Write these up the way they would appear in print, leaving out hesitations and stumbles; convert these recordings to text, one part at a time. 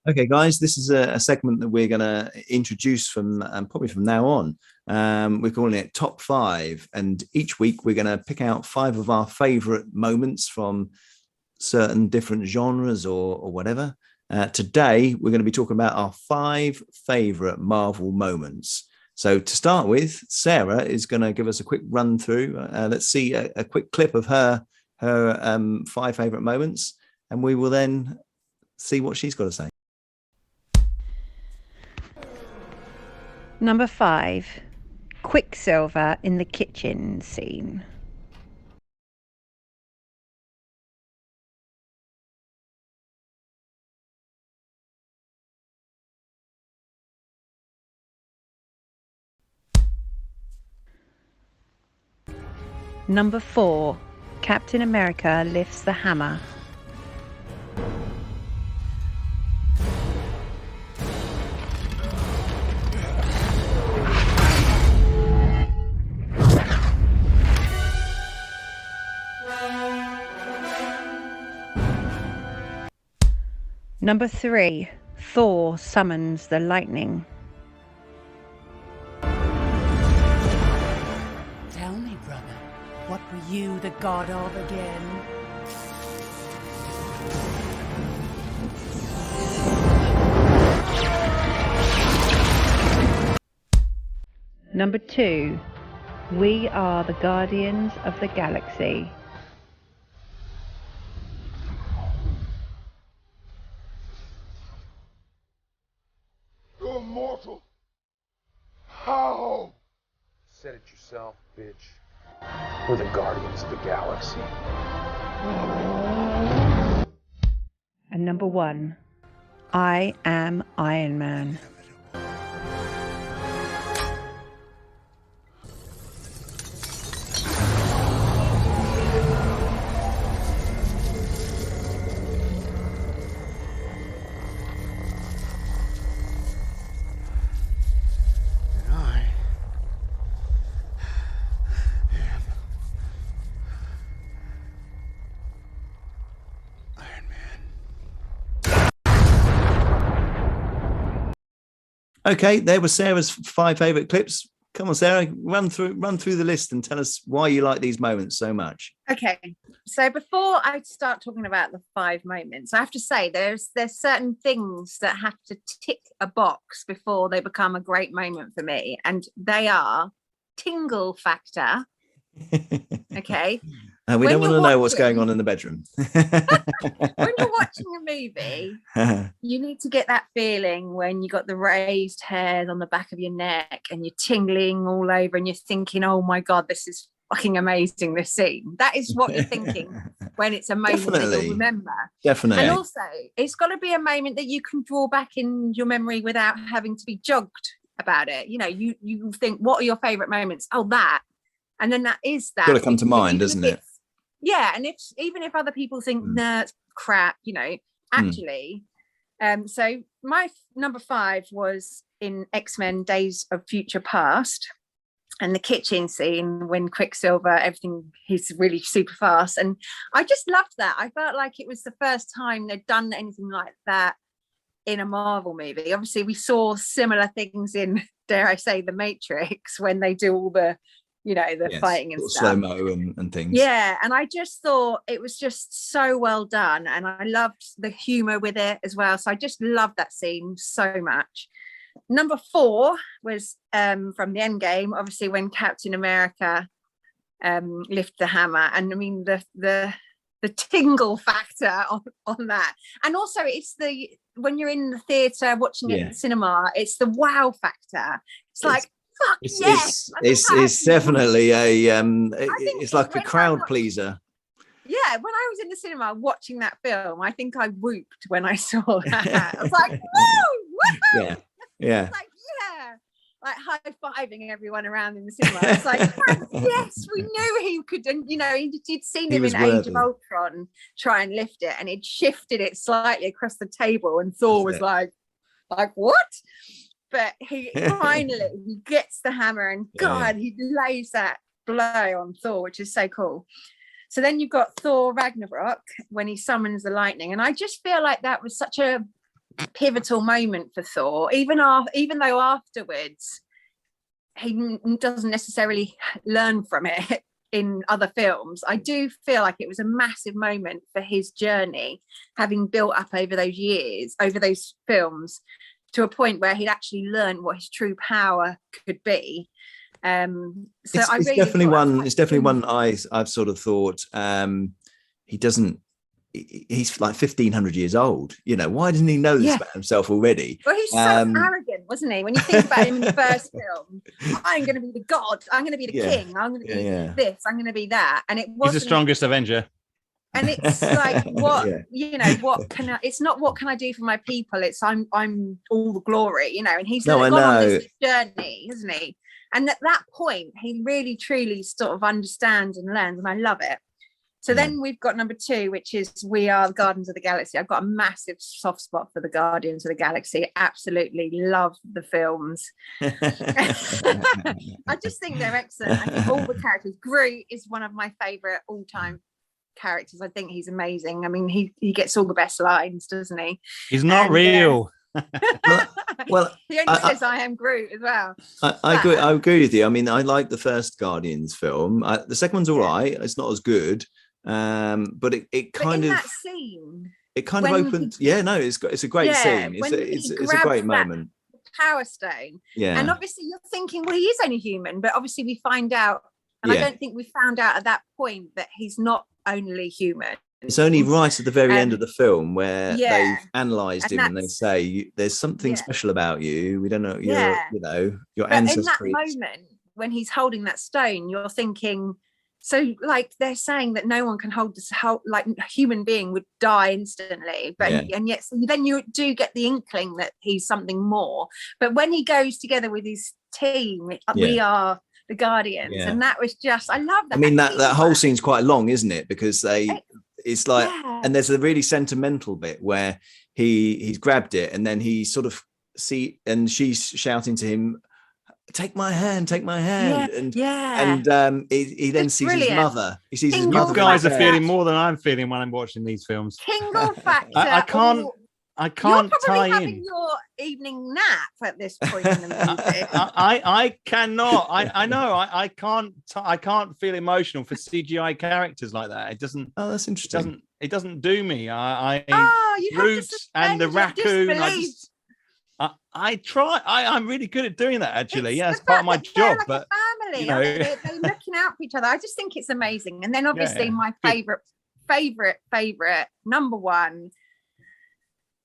Okay, guys, this is a segment that we're going to introduce from probably from now on. We're calling it Top Five, and each week we're going to pick out five of our favorite moments from certain different genres or whatever. Today, we're going to be talking about our five favorite Marvel moments. So to start with, Sarah is going to give us a quick run through. Let's see a quick clip of her five favorite moments, and we will then see what she's got to say. Number 5, Quicksilver in the kitchen scene. Number 4, Captain America lifts the hammer. Number 3, Thor summons the lightning. Tell me, brother, what were you the god of again? Number 2, we are the Guardians of the Galaxy. You're immortal. How? Said it yourself, bitch. We're the Guardians of the Galaxy. And number 1, I am Iron Man. Okay, there were Sarah's five favorite clips. Come on, Sarah, run through the list and tell us why you like these moments so much. Okay, so before I start talking about the 5 moments, I have to say there's certain things that have to tick a box before they become a great moment for me, and they are tingle factor. Okay. We don't want to know what's going on in the bedroom. When you're watching a movie, you need to get that feeling when you got the raised hairs on the back of your neck and you're tingling all over and you're thinking, oh my God, this is fucking amazing, this scene. That is what you're thinking when it's a moment that you'll remember. Definitely. And also, it's got to be a moment that you can draw back in your memory without having to be jogged about it. You know, you think, what are your favorite moments? Oh, that. And then that is that. Got to come to mind, doesn't it? Yeah, and even if other people think nah, it's crap, you know, actually. So my number 5 was in X-Men: Days of Future Past, and the kitchen scene when Quicksilver, everything, he's really super fast, and I just loved that. I felt like it was the first time they'd done anything like that in a Marvel movie. Obviously, we saw similar things in, dare I say, The Matrix, when they do all the, you know, the fighting and stuff. Slow-mo and things. Yeah, and I just thought it was just so well done, and I loved the humor with it as well. So I just loved that scene so much. Number 4 was from the Endgame, obviously, when Captain America lifted the hammer, and I mean the tingle factor on that, and also it's when you're in the theatre watching it in the cinema, it's the wow factor. It's like, fuck yes. It's definitely it's like a crowd pleaser. Yeah, when I was in the cinema watching that film, I think I whooped when I saw that. I was like, woo! Yeah. Yeah. Like, yeah. Like high-fiving everyone around in the cinema. It's like, yes, we knew he could. And, you know, he'd seen him in Age of Ultron try and lift it, and he'd shifted it slightly across the table, and Thor was like, what? But he finally gets the hammer, and God, he lays that blow on Thor, which is so cool. So then you've got Thor Ragnarok when he summons the lightning, and I just feel like that was such a pivotal moment for Thor, even though afterwards he doesn't necessarily learn from it in other films. I do feel like it was a massive moment for his journey, having built up over those years, over those films, to a point where he'd actually learned what his true power could be. It's definitely one I've sort of thought, he's like 1,500 years old. Why doesn't he know this about himself already? Well, he's so arrogant, wasn't he? When you think about him in the first film, I'm going to be the god, I'm going to be the king, I'm going to be this, I'm going to be that. And it wasn't. He's the strongest Avenger. And it's like, what, what can I, it's not what can I do for my people, it's I'm all the glory, and he's gone on this journey, isn't he? And at that point, he really, truly sort of understands and learns, and I love it. So then we've got number 2, which is We Are the Guardians of the Galaxy. I've got a massive soft spot for the Guardians of the Galaxy. Absolutely love the films. I just think they're excellent. I think all the characters. Groot is one of my favourite all-time characters. I think he's amazing. I mean, he gets all the best lines, doesn't he? He's not real. Well, he only says I am Groot as well. I agree with you. I mean, I like the first Guardians film. The second one's all right. It's not as good. But it kind of that scene, it kind of opens. It's a great scene. It's a great moment. Power Stone. And obviously you're thinking, well, he is only human, but obviously we find out, and I don't think we found out at that point that he's not only human. It's only right at the very end of the film where they've analysed him and they say there's something special about you. We don't know your ancestry. In that moment when he's holding that stone, you're thinking. So, like, they're saying that no one can hold this, like a human being would die instantly, but and yet so then you do get the inkling that he's something more. But when he goes together with his team, we are the Guardians, and that was just, I love that. I mean, that whole scene's quite long, isn't it? Because it's like, and there's a really sentimental bit where he's grabbed it, and then he sort of and she's shouting to him, take my hand, and he then sees his mother. He sees his mother. You guys are feeling more than I'm feeling when I'm watching these films. Tingle factor. I can't You're probably tie having in your evening nap at this point in the movie. I cannot. I know. I can't feel emotional for CGI characters like that. It doesn't. Oh, that's interesting. It doesn't do me. Groot and the raccoon. I try. I'm really good at doing that, actually. It's part of my job. Like but family, they're looking out for each other. I just think it's amazing. And then obviously my favorite number 1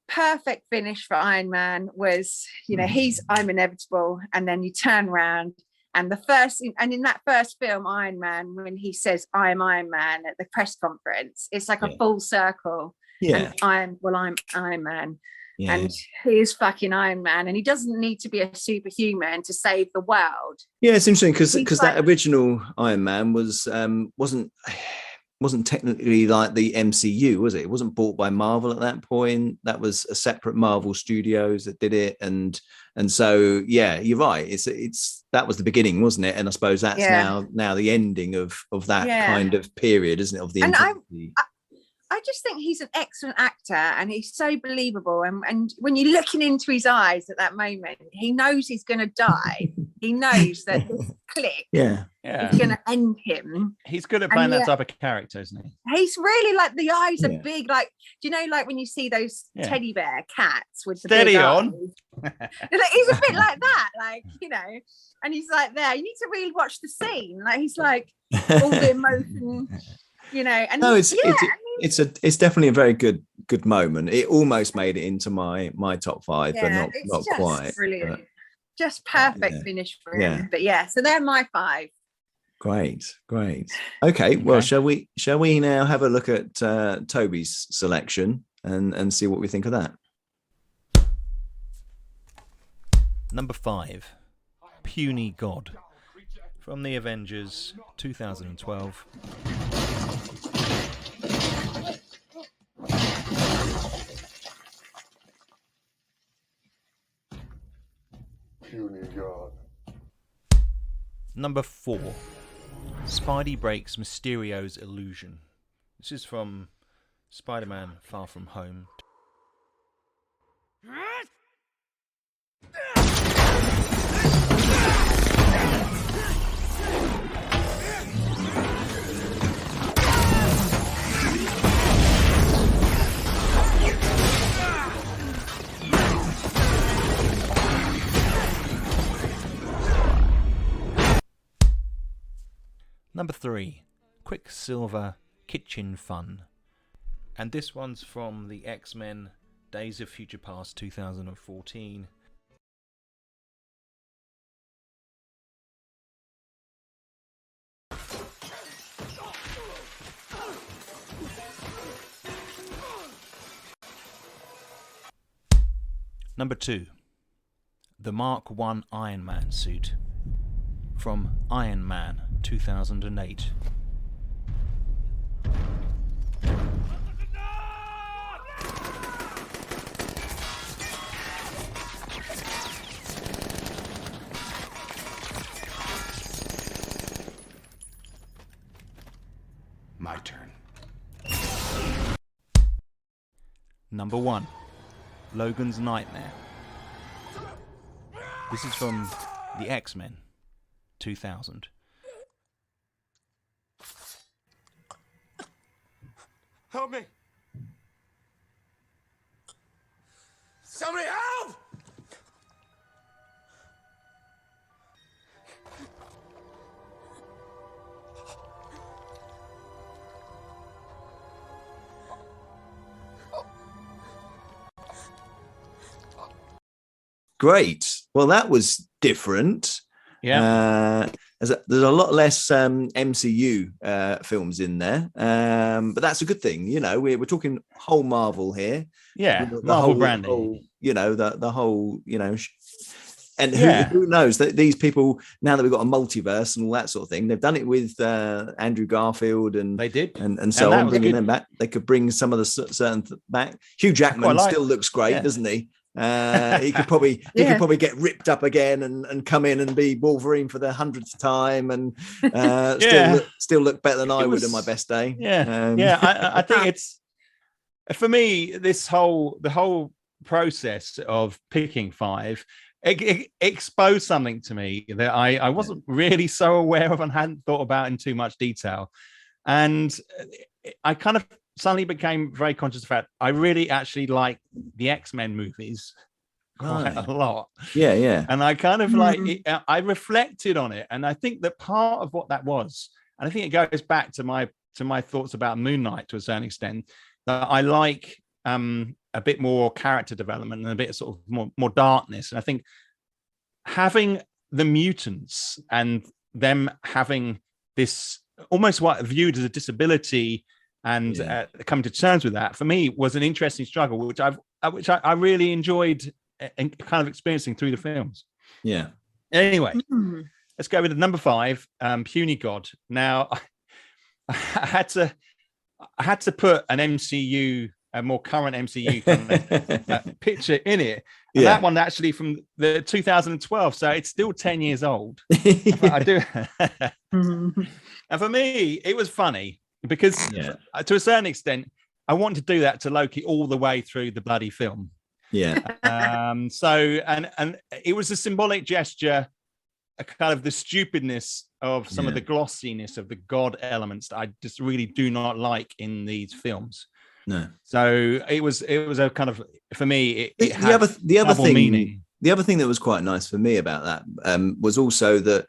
perfect finish for Iron Man was, he's I'm inevitable, and then you turn around and in that first film, Iron Man, when he says I am Iron Man at the press conference, it's like a full circle. And I'm Iron Man. Yeah. And he is fucking Iron Man, and he doesn't need to be a superhuman to save the world. Yeah, it's interesting because that original Iron Man wasn't technically like the MCU, was it? It wasn't bought by Marvel at that point. That was a separate Marvel Studios that did it, and so you're right. It's that was the beginning, wasn't it? And I suppose that's now the ending of that kind of period, isn't it? Of the I just think he's an excellent actor, and he's so believable. And when you're looking into his eyes at that moment, he knows he's going to die. He knows that this click is going to end him. He's good at playing that type of character, isn't he? He's really like, the eyes are big. Like, do you know, like when you see those teddy bear cats with the steady big on. He's a bit like that, like, and he's like there. You need to really watch the scene. Like, he's like all the emotion. And no, it's definitely a very good moment. It almost made it into my top 5, but not quite. Brilliant, just perfect finish for him. But so they're my 5. Great. Okay, well, shall we now have a look at Toby's selection and see what we think of that? Number 5, Puny God, from the Avengers 2012. Puny God. Number 4, Spidey breaks Mysterio's illusion. This is from Spider-Man Far From Home. Number 3, Quicksilver Kitchen Fun. And this one's from the X-Men Days of Future Past 2014. Number 2, the Mark 1 Iron Man suit from Iron Man 2008. My turn. Number 1, Logan's Nightmare. This is from the X-Men 2000. Help me! Somebody help! Great. Well, that was different. Yeah. There's a lot less MCU films in there, but that's a good thing. You know, we're talking whole Marvel here. Yeah, The Marvel whole, branding. you know, the whole, you know, and Yeah. who knows that these people, now that we've got a multiverse and all that sort of thing, they've done it with Andrew Garfield and They did. and so that on, was bringing good. them back. They could bring some of the certain back. Hugh Jackman like- still looooks great, yeah. doesn't he? He could probably get ripped up again and come in and be Wolverine for the 100th time and still look better than I would on my best day. I think it's, for me, the whole process of picking 5 it exposed something to me that I wasn't really so aware of and hadn't thought about in too much detail, and I kind of suddenly became very conscious of the fact I really actually like the X-Men movies quite a lot. Yeah. And I kind of I reflected on it, and I think that part of what that was, and I think it goes back to my thoughts about Moon Knight to a certain extent, that I like a bit more character development and a bit of sort of more darkness. And I think having the mutants and them having this almost what viewed as a disability and coming to terms with that, for me, was an interesting struggle, which I really enjoyed and kind of experiencing through the films. Yeah. Anyway, let's go with the number 5, Puny God. Now, I had to put an MCU, a more current MCU kind of, picture in it. And that one actually from the 2012, so it's still 10 years old. I do. And for me, it was funny because to a certain extent, I wanted to do that to Loki all the way through the bloody film. Yeah. So and it was a symbolic gesture, a kind of the stupidness of some of the glossiness of the god elements that I just really do not like in these films. No. So it was a kind of, for me, it the other thing meaning. The other thing that was quite nice for me about that was also that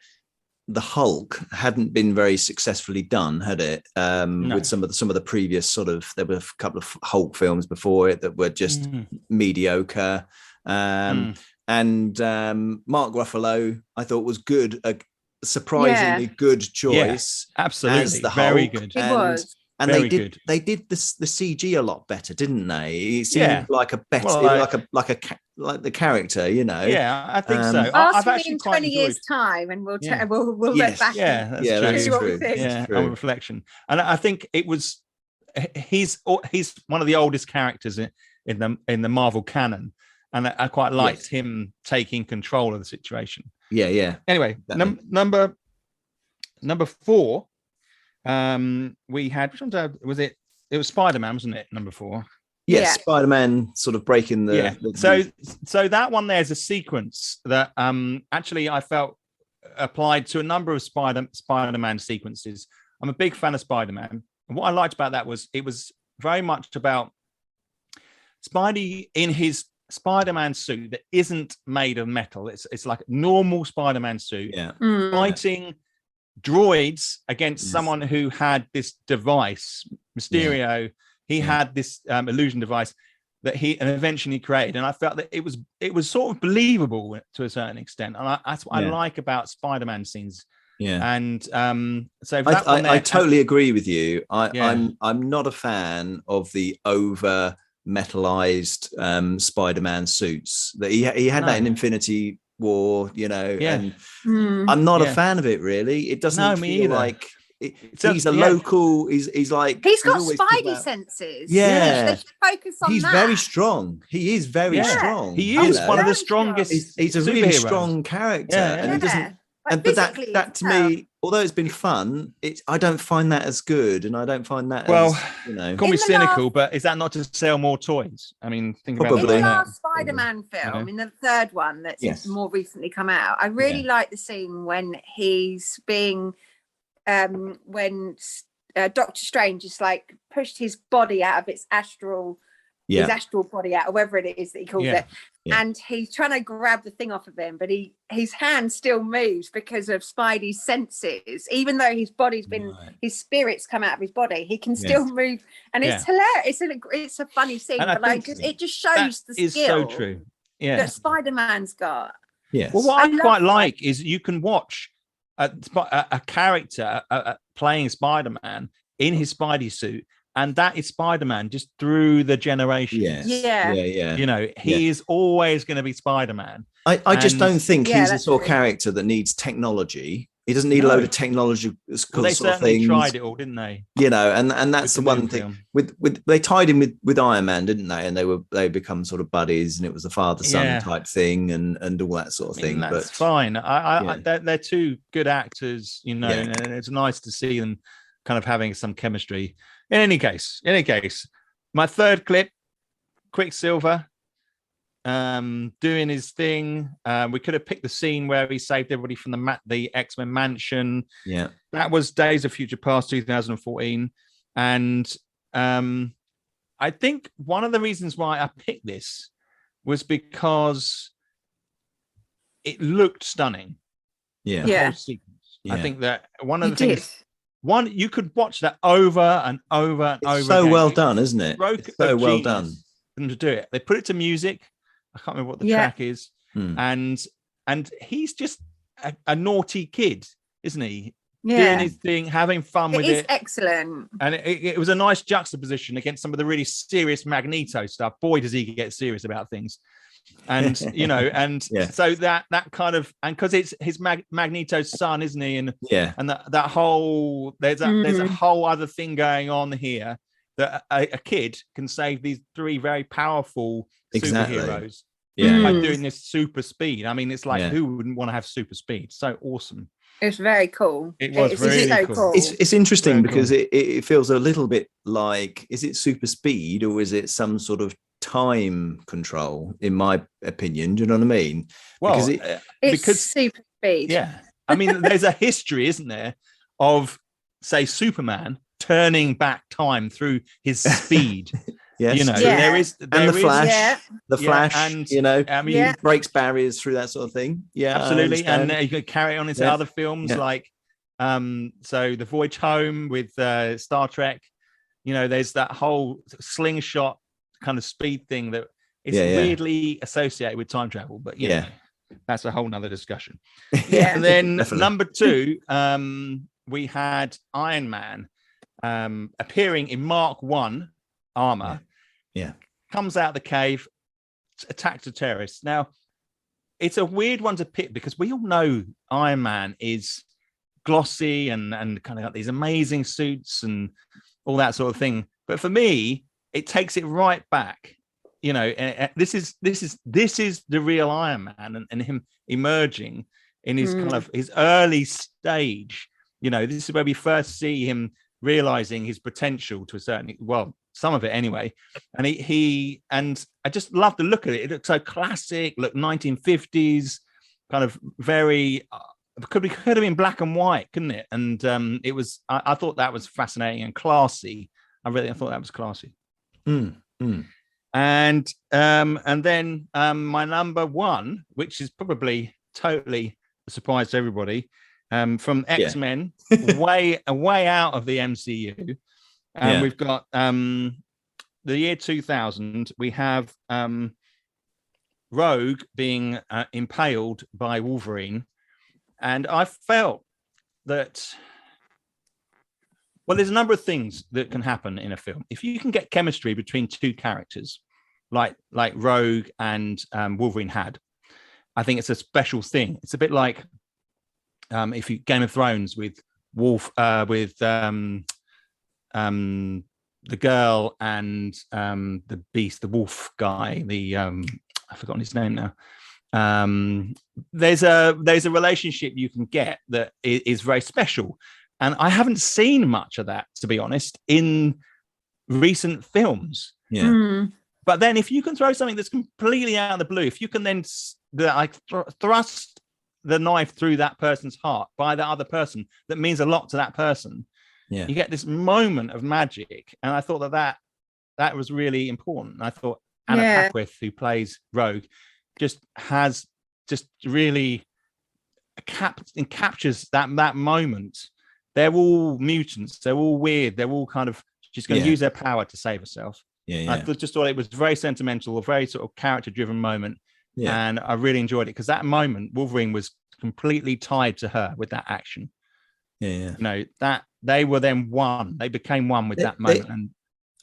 the Hulk hadn't been very successfully done, had it? No. With some of the previous there were a couple of Hulk films before it that were just mediocre. And Mark Ruffalo, I thought, was good, a surprisingly good choice. Yeah, absolutely, as the very Hulk. good. It was. And they did the CG a lot better, didn't they? It seemed like a better, like the character, you know. Yeah, I think so. Ask me in 20 years' time, and we'll look back. Yeah, that's true. true. What we think. Yeah, on reflection, and I think it was. He's one of the oldest characters in the Marvel canon, and I quite liked him taking control of the situation. Yeah. Anyway, number 4. We had, which one was it? It was Spider-Man, wasn't it? Number 4. Yes, Spider-Man sort of breaking the. So that one there's a sequence that actually I felt applied to a number of Spider-Man sequences. I'm a big fan of Spider-Man, and what I liked about that was it was very much about Spidey in his Spider-Man suit that isn't made of metal. It's like a normal Spider-Man suit, fighting droids against someone who had this device, Mysterio. He had this illusion device that he eventually created, and I felt that it was sort of believable to a certain extent, and that's what I like about Spider-Man scenes. And so I totally agree with you. I'm not a fan of the over metallized Spider-Man suits that he had that in Infinity War, and I'm not a fan of it really. It doesn't feel like he's a local. He's like he's got Spidey senses. Yeah, they should focus on he's that. very strong. He is very strong. He is one of the strongest. He's a really strong character, and he doesn't. But that to me, although it's been fun, I don't find that as good, and I don't find that call me cynical, but is that not to sell more toys? I mean, think about in the last Spider-Man film, in the third one that's more recently come out. I really like the scene when he's being when Doctor Strange is like pushed his body out of its astral his astral body out, or whatever it is that he calls it. And he's trying to grab the thing off of him, but his hand still moves because of Spidey's senses. Even though his body's been, his spirit's come out of his body, he can still move. And it's hilarious. It's a funny scene, but like it just shows the skill. So true. That Spider-Man's got. Yes. Well, what I quite like is you can watch a character playing Spider-Man in his Spidey suit. And that is Spider-Man just through the generations. He is always going to be Spider-Man. I just don't think he's the sort of character that needs technology. He doesn't need a load of technology. They certainly tried it all, didn't they? And that's the one thing. With they tied him with Iron Man, didn't they? And they become sort of buddies, and it was a father-son type thing, and all that sort of thing. That's fine. They're two good actors, and it's nice to see them kind of having some chemistry. In any case, my third clip, Quicksilver, doing his thing. We could have picked the scene where he saved everybody from the X-Men mansion. Yeah, that was Days of Future Past 2014, and I think one of the reasons why I picked this was because it looked stunning. Yeah, the whole sequence. I think that one of the things. You could watch that over and over and over. So again. well done, isn't it? So well done. Them to do it. They put it to music. I can't remember what the track is. And he's just a naughty kid, isn't he? Doing his thing, having fun with it. It is excellent. And it was a nice juxtaposition against some of the really serious Magneto stuff. Boy, does he get serious about things. And so that kind of, and because it's his Magneto's son, isn't he? And that whole there's a whole other thing going on here that a kid can save these three very powerful superheroes by doing this super speed. I mean, it's like who wouldn't want to have super speed? So awesome. It's very cool. It was really so cool. It's interesting because it feels a little bit like, is it super speed or is it some sort of time control, in my opinion? Do you know what I mean? Well, because super speed. Yeah. I mean, there's a history, isn't there, of, say, Superman turning back time through his speed. Yes, there is the Flash, and he breaks barriers through that sort of thing. Yeah, absolutely. And you could carry it on into other films like so The Voyage Home with Star Trek. There's that whole slingshot kind of speed thing that is weirdly associated with time travel, but that's a whole nother discussion. And then number 2, we had Iron Man appearing in Mark 1 armor. Comes out of the cave, attacks the terrorists. Now, it's a weird one to pick because we all know Iron Man is glossy and kind of got these amazing suits and all that sort of thing. But for me, it takes it right back. This is the real Iron Man, and him emerging in his kind of his early stage. This is where we first see him realizing his potential to a certain, some of it anyway. And and I just love the look of it. It looks so classic, look 1950s, kind of very. Could have been black and white, couldn't it? And it was. I thought that was fascinating and classy. I thought that was classy. And then my number one, which is probably totally a surprise to everybody, from X-Men, way out of the MCU. We've got the year 2000. We have Rogue being impaled by Wolverine, and I felt that. Well, there's a number of things that can happen in a film. If you can get chemistry between two characters, like Rogue and Wolverine had, I think it's a special thing. It's a bit like if you Game of Thrones with the girl and the beast, the wolf guy. I've forgotten his name now. There's a relationship you can get that is very special. And I haven't seen much of that, to be honest, in recent films. Yeah. But then if you can throw something that's completely out of the blue, if you can then thrust the knife through that person's heart by the other person, that means a lot to that person. Yeah. You get this moment of magic. And I thought that was really important. I thought Anna Paquin, who plays Rogue, really captures that moment. They're all mutants. They're all weird. They're all kind of, she's going to use their power to save herself. I just thought it was very sentimental, a very sort of character-driven moment. And I really enjoyed it because that moment, Wolverine was completely tied to her with that action. You know, that they were then one. They became one with that moment. And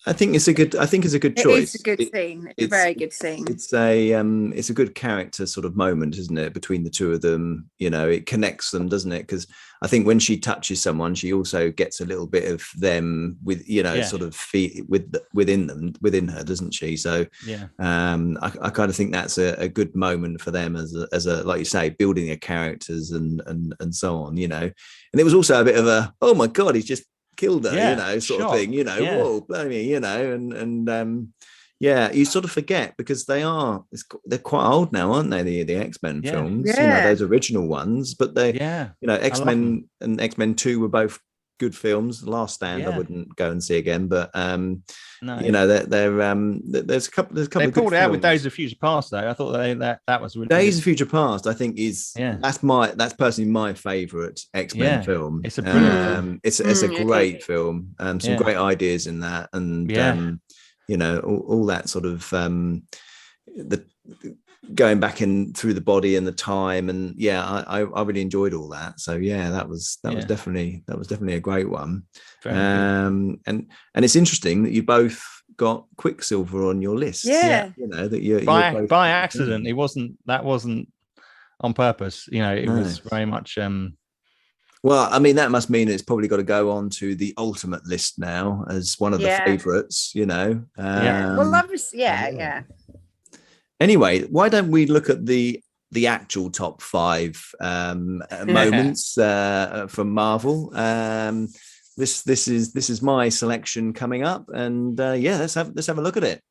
I think it's a good choice. It's a good scene. It's a very good scene. It's a good character sort of moment, isn't it, between the two of them? You know, it connects them, doesn't it? Because I think when she touches someone, she also gets a little bit of them with, sort of within her, doesn't she? So I kind of think that's a good moment for them as a like you say, building their characters and so on. You know, and it was also a bit of a, oh my God, he's just killed her, sort of thing, whoa, blimey, and you sort of forget because they're quite old now, aren't they? The X-Men films, those original ones, but they, X-Men and X-Men 2 were both good films. The Last Stand I wouldn't go and see again, but there's a couple. They pulled it out with Days of Future Past, though. I thought that was really Days of Future Past. I think that's personally my favorite X-Men film. It's a brilliant film. It's a great film. Some great ideas in that, and all that sort of the going back in through the body and the time, and I really enjoyed all that. So that was definitely a great one. And it's interesting that you both got Quicksilver on your list. That you're both by accident. That wasn't on purpose. It was very much. Well, I mean, that must mean it's probably got to go on to the ultimate list now as one of the favorites. Well, obviously, Anyway, why don't we look at the actual top 5 moments from Marvel? This is my selection coming up, and let's have a look at it.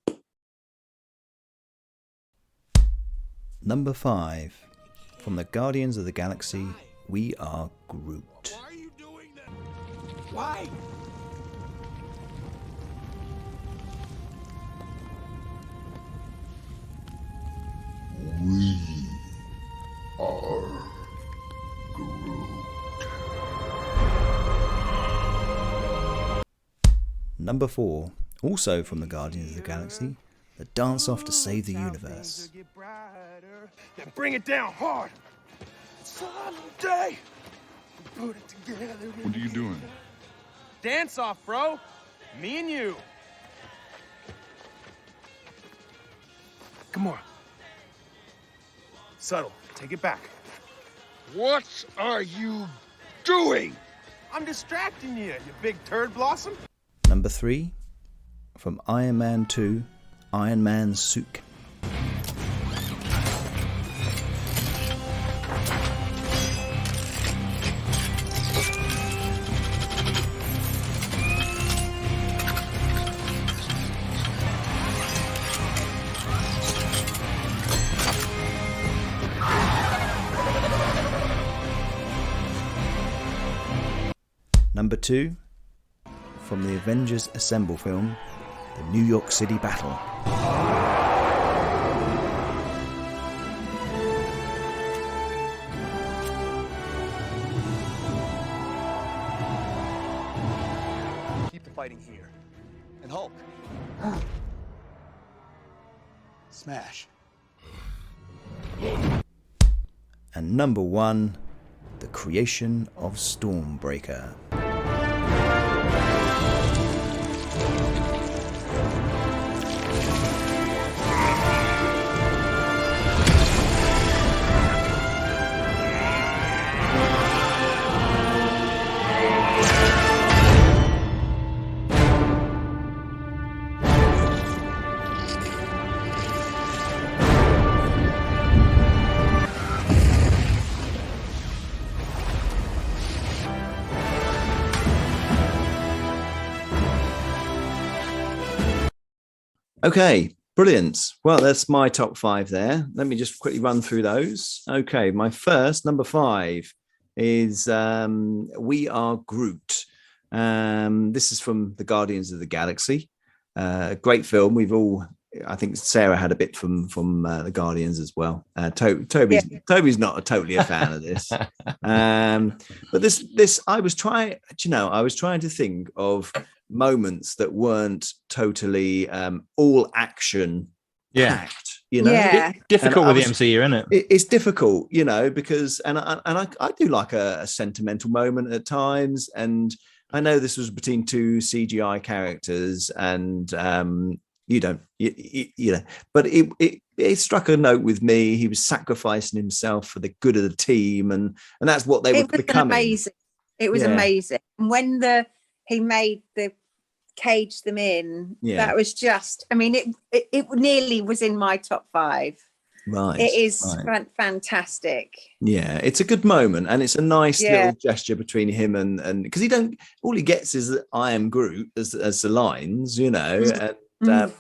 Number 5 from the Guardians of the Galaxy, we are Groot. Why are you doing that? Why? We are Groot. Number 4, also from the Guardians of the Galaxy, the dance off to save the universe. Then bring it down hard. Someday, we put it together. What are you doing? Dance off, bro. Me and you. Come on. Subtle. Take it back. What are you doing? I'm distracting you, you big turd blossom. Number 3, from Iron Man 2, Iron Man's suit. Number 2, from the Avengers Assemble film, the New York City Battle. Keep the fighting here. And Hulk. Smash. And number 1, the creation of Stormbreaker. Okay, brilliant. Well, that's my top 5 there. Let me just quickly run through those. Okay, my first, number 5, is We Are Groot. This is from the Guardians of the Galaxy. Great film. I think Sarah had a bit from the Guardians as well. Toby's not totally a fan of this. But this I was trying to think of moments that weren't totally all action packed, difficult with the MCU, isn't it? It's difficult, because I do like a sentimental moment at times, and I know this was between 2 CGI characters, and but it struck a note with me. He was sacrificing himself for the good of the team, and that's what they were becoming. Amazing. It was amazing. When he made the cage them in, that was just, I mean, it nearly was in my top 5. Right. It is fantastic. Yeah, it's a good moment, and it's a nice little gesture between him and because all he gets is I am Groot as the lines, and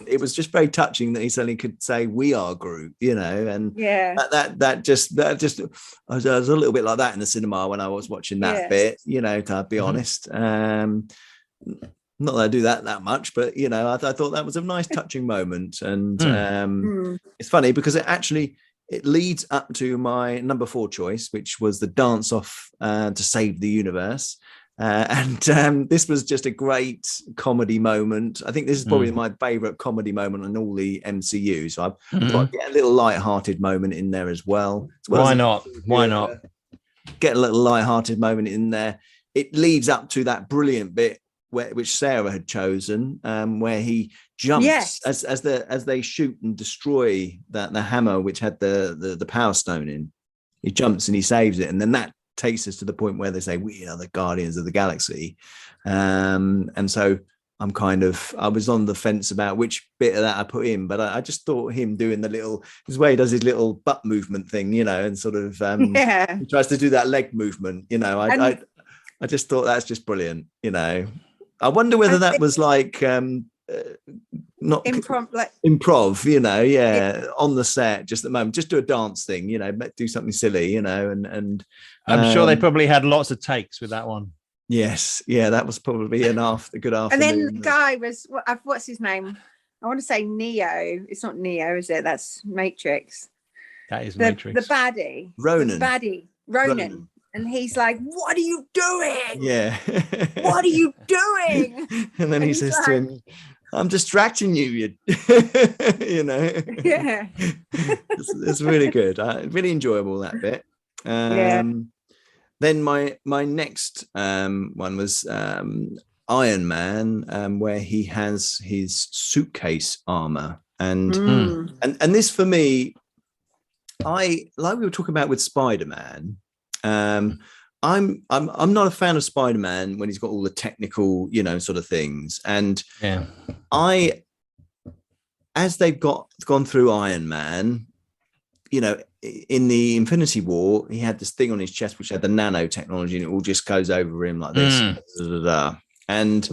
it was just very touching that he suddenly could say we are Groot, and that just I was a little bit like that in the cinema when I was watching that bit, to be honest. Not that I do that much, but I thought that was a nice touching moment, and it's funny because it leads up to my number 4 choice, which was the dance off to save the universe. And this was just a great comedy moment. I think this is probably my favorite comedy moment in all the MCU. So I've got to get a little light-hearted moment in there as well. Why not? Get a little light-hearted moment in there. It leads up to that brilliant bit which Sarah had chosen, where he jumps as they shoot and destroy the hammer which had the Power Stone in. He jumps and he saves it, and then that takes us to the point where they say we are the Guardians of the Galaxy, and so I was on the fence about which bit of that I put in, but I just thought him doing his way he does his little butt movement thing, and sort of he tries to do that leg movement, I just thought that's just brilliant, I wonder whether that was like not improv, on the set, just at the moment, just do a dance thing, do something silly, and I'm sure they probably had lots of takes with that one. Yes, that was probably good afternoon. And then the guy was, what's his name? I want to say Neo. It's not Neo, is it? That's Matrix. That is Matrix. The baddie. Ronan. And he's like, what are you doing? Yeah. What are you doing? And then he says to him, I'm distracting you, Yeah. It's really good. Really enjoyable, that bit. Then my next one was Iron Man, where he has his suitcase armor. And this for me, like we were talking about with Spider-Man, I'm not a fan of Spider-Man when he's got all the technical, sort of things. And as they've gone through Iron Man, in the Infinity War, he had this thing on his chest which had the nanotechnology, and it all just goes over him like this. And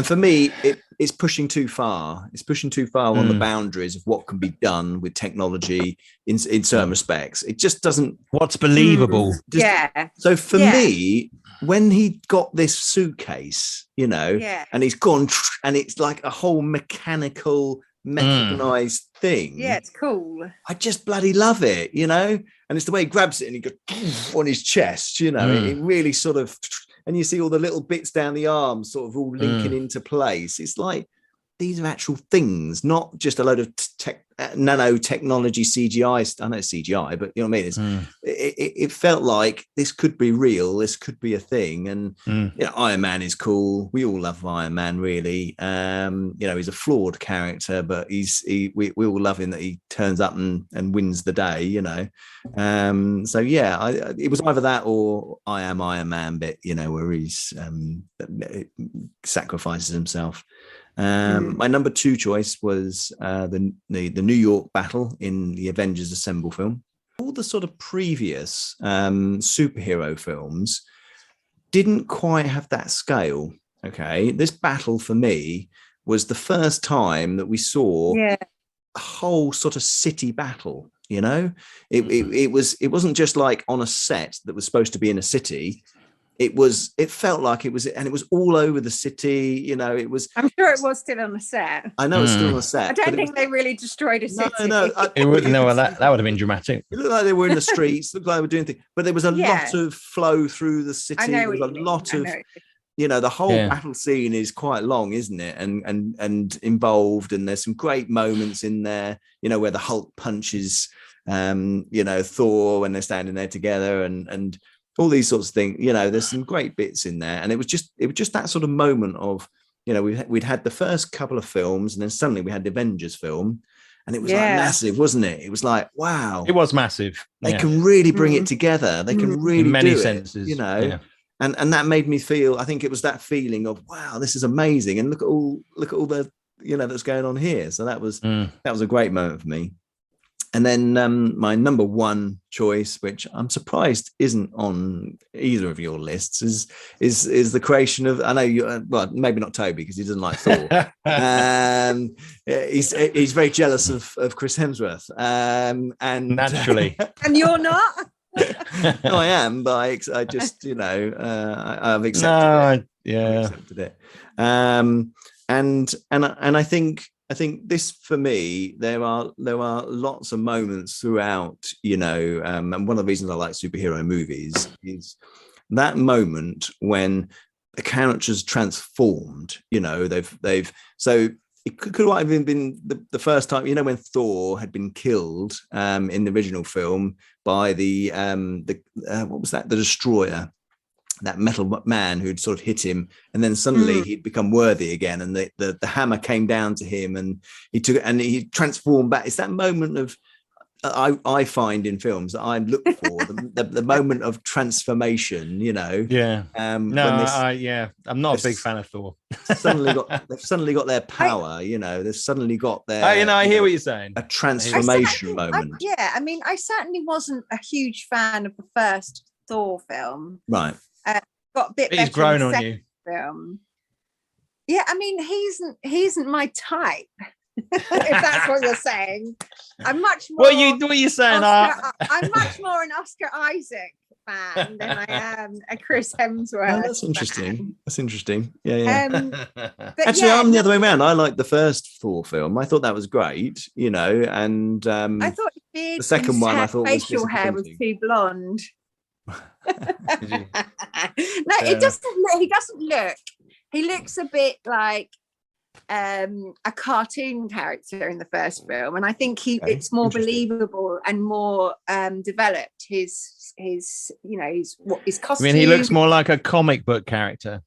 for me, it's pushing too far. It's pushing too far on the boundaries of what can be done with technology in certain respects. It just doesn't. What's believable? So for me, when he got this suitcase, you know, and he's gone, and it's like a whole mechanical, mechanized thing. Yeah, it's cool. I just bloody love it, you know. And it's the way he grabs it and he goes on his chest, you know. It really sort of. And you see all the little bits down the arms sort of all linking into place. It's like these are actual things, not just a load of nanotechnology CGI. I know it's CGI, but you know what I mean? It felt like this could be real. This could be a thing. And, you know, Iron Man is cool. We all love Iron Man, really. You know, he's a flawed character, but we all love him that he turns up and wins the day, you know. So, yeah, it was either that or I Am Iron Man bit, you know, where he's sacrifices himself. My number 2 choice was the New York battle in the Avengers Assemble film. All the sort of previous superhero films didn't quite have that scale. Okay, this battle for me was the first time that we saw a whole sort of city battle. You know, it wasn't just like on a set that was supposed to be in a city. It felt like it was, and it was all over the city. You know, it was. I'm sure it was still on the set. I know it's still on the set. I don't think they really destroyed a city. It would that would have been dramatic. It looked like they were in the streets. Looked like they were doing things, but there was a lot of flow through the city. There was a lot of, you know, the whole battle scene is quite long, isn't it? And involved, and there's some great moments in there. You know, where the Hulk punches, you know, Thor when they're standing there together, and all these sorts of things. You know, there's some great bits in there, and it was just that sort of moment of, you know, we'd had the first couple of films, and then suddenly we had the Avengers film, and it was like massive, wasn't it? It was like, wow, it was massive. They can really bring it together. They can really in many do senses, you know. And that made me feel. I think it was that feeling of, wow, this is amazing, and look at all the, you know, that's going on here. So that was a great moment for me. And then my number 1 choice, which I'm surprised isn't on either of your lists, is the creation of. I know you. Well, maybe not Toby, because he doesn't like Thor. He's very jealous of Chris Hemsworth. And naturally, and you're not. No, I am, but I just, you know, I've accepted it. I've accepted it. And I think this, for me, there are lots of moments throughout, you know, and one of the reasons I like superhero movies is that moment when the characters transformed. You know, they've so it could have even been the first time, you know, when Thor had been killed in the original film by the what was that, the Destroyer, that metal man who'd sort of hit him, and then suddenly he'd become worthy again, and the hammer came down to him, and he took it and he transformed back. It's that moment of I find in films that I look for the moment of transformation, you know. I'm not a big fan of Thor. They've suddenly got their power, you know. They've suddenly got their. I hear what you're saying. A transformation moment. I mean, I certainly wasn't a huge fan of the first Thor film. Right. Got a bit. He's grown on you. Film. Yeah, I mean, he isn't my type. If that's what you're saying, I'm much more. What are you saying? I'm much more an Oscar Isaac fan than I am a Chris Hemsworth. Oh, that's interesting. Fan. That's interesting. Yeah. But actually, I'm the other way around. I liked the first Thor film. I thought that was great, you know, and I thought the second one I thought facial hair was too blonde. No, it doesn't. He doesn't look. He looks a bit like a cartoon character in the first film, and I think it's more believable and more developed. His you know, his costume. I mean, he looks more like a comic book character.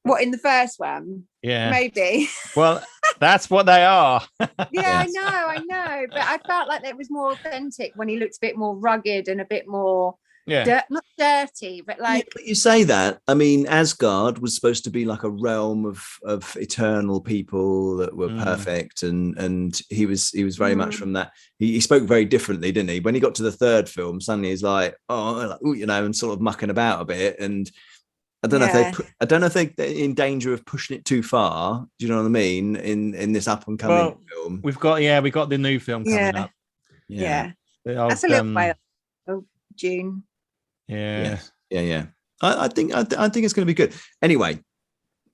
What, in the first one? Yeah, maybe. Well, that's what they are. Yeah, yes. I know, but I felt like it was more authentic when he looked a bit more rugged and a bit more. Not dirty, but like. But you say that. I mean, Asgard was supposed to be like a realm of eternal people that were perfect, and he was very much from that. He spoke very differently, didn't he? When he got to the third film, suddenly he's like, you know, and sort of mucking about a bit, and I don't know if they're in danger of pushing it too far. Do you know what I mean? In this up and coming film, we've got the new film coming up. Yeah. That's a little way. Oh, June. Yeah. I think it's going to be good. Anyway,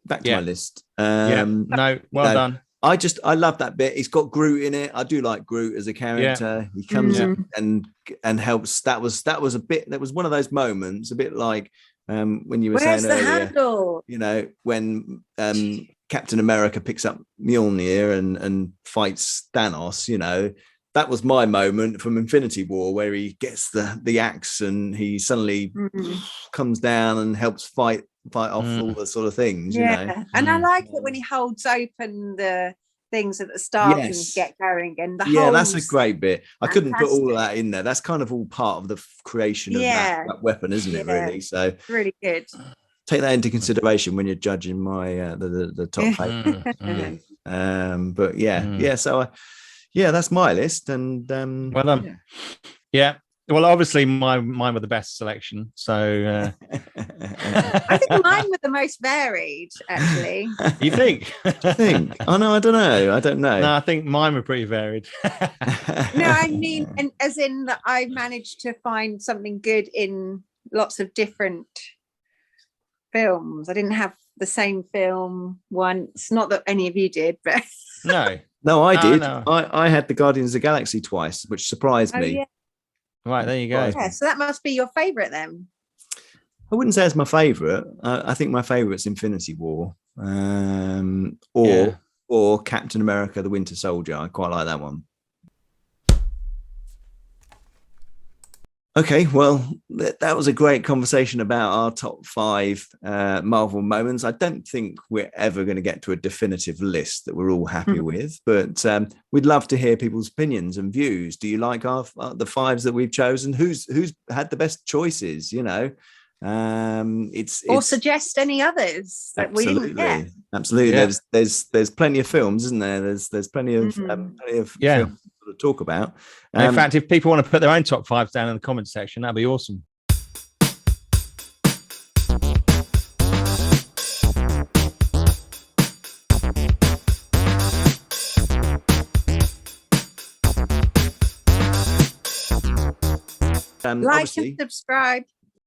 back to my list. Well done. I love that bit. He's got Groot in it. I do like Groot as a character. He comes in and helps. That was a bit. That was one of those moments, a bit like when you were saying earlier. Handle? You know, when Captain America picks up Mjolnir and fights Thanos. You know, that was my moment from Infinity War, where he gets the axe and he suddenly comes down and helps fight off all the sort of things. You know? And I like it when he holds open the things at the start and get going, and that's a great bit. I couldn't put all of that in there. That's kind of all part of the creation of that weapon, isn't it? Really, so really good. Take that into consideration when you're judging my the top 8. But so that's my list, and well done. Yeah. Well, obviously, mine were the best selection. So I think mine were the most varied, actually. You think? Oh no, I don't know. No, I think mine were pretty varied. No, I mean, and as in that I managed to find something good in lots of different films. I didn't have the same film once. Not that any of you did, but no, I did. No. I had the Guardians of the Galaxy twice, which surprised me. Yeah. Right, there you go. Yeah, so that must be your favourite then. I wouldn't say it's my favourite. I think my favourite's Infinity War, or Captain America: The Winter Soldier. I quite like that one. Okay, well, that was a great conversation about our top 5 Marvel moments. I don't think we're ever going to get to a definitive list that we're all happy with, but we'd love to hear people's opinions and views. Do you like the 5s that we've chosen? Who's had the best choices? You know, or suggest any others that we didn't get. Absolutely, there's plenty of films, isn't there? There's plenty of films to talk about. In fact, if people want to put their own top 5s down in the comments section, that'd be awesome. Like and subscribe.